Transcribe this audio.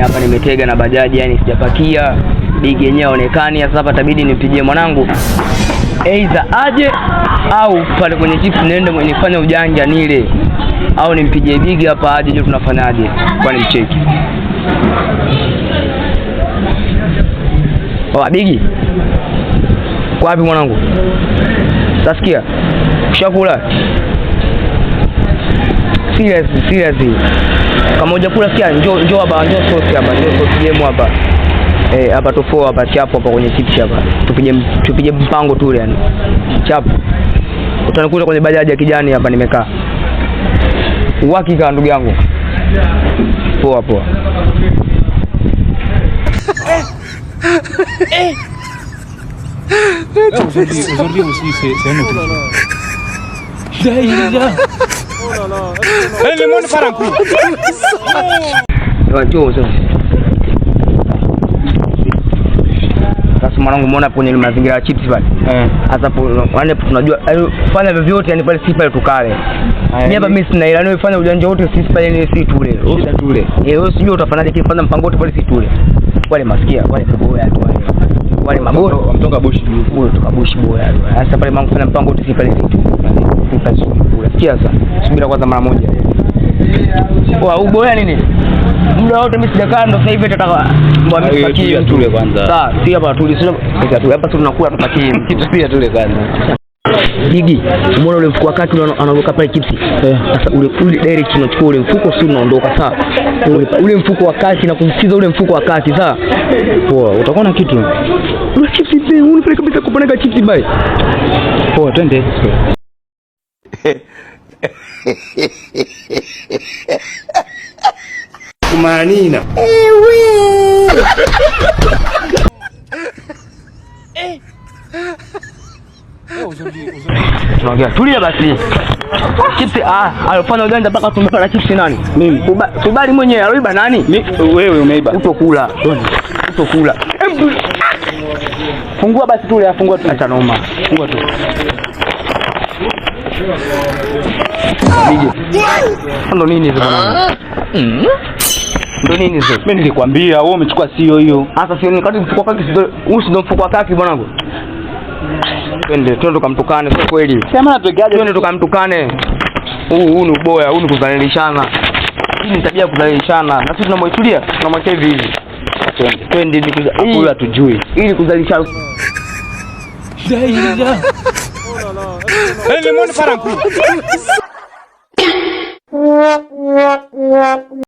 hapa nimetega na bajaji, yani sijapakia. Bigi yenyewe haonekani. Sasa hapa itabidi nimpigie mwanangu aidha aje au pale kwenye chips niende nifanye ujanja nile, au nimpigie Bigi hapa aje. Je, tunafanyaje? Kwa nimcheki. Bigi. Kwa wapi mwanangu? Utasikia? Ushakula? Serious. Kama hujakula sikia, njoo hapa, njoo sauce hapa, njoo sauce game hapa. Hapa tofoa hapa chapo hapa kwenye chips hapa. Tupige mpango tu yani. Chapo. Utanikuta kwenye bajaji ya kijani hapa nimekaa. Uhakika ndugu yangu. Poa. Aujourd'hui aussi c'est un autre jour. Le monde part en couille. Sasa mwanangu, umeona kwenye mazingira ya chips pale. Sasa wale tunajua fanya vyovyote yani pale si pale tukale. Mimi hapa mimi sina ila fanya ujanja wote sisi pale ni si tule. Tule. Wewe sijui utafanyaje kifanya mpango wote pale si tule. Wale masikia, wale maboya tu wale. Wale maboya wamtoka bushi huyo toka bushi boya. Sasa pale mangu fanya mpango wote si pale si tule. Sikia sasa. Subira kwanza mara moja. Uboya nini? Muda wote mimi sijakaa ndo sasa hivi nataka mbona msipakie tule kwanza. Sawa, si hapa tulisema hapa tunakula tupakie kitu pia tule kwanza. Bigi, umeona ule mfuko wakati anaondoka pale chips. Sasa ule direct tunachukua ule mfuko si unaondoka sawa. Ule mfuko wa kati na kumsikiza ule mfuko wa kati sawa. Poa, utakuwa na kitu. Ule chips hivi unafanya kabisa kupanga chips bai. Poa, twende. Kumanina. Tunaongea. Tulia basi. Chips alifanya ujanja mpaka tumepata chips nani? Mimi. Kubali mwenyewe aliiba nani? Wewe umeiba. Utokula. Fungua basi tule, fungua tu. Acha noma. Fungua tu. Bigi. Ndo nini hizo bwana? Ndo nini hizo? Mimi nilikwambia wewe umechukua sio hiyo. Sasa sio ni kati mfuko wake ndo mfuko wake bwanangu. Twende tukamtukane, sio kweli. Sema napigaje? Twende tukamtukane. Huu ni uboya, huu ni kudhalilishana. Hii ni tabia kudhalilishana. Na sisi tunamwachilia, tunamwachia hivi. Twende ni kula tujui. Ili kudhalilishana. Le monde part en couille.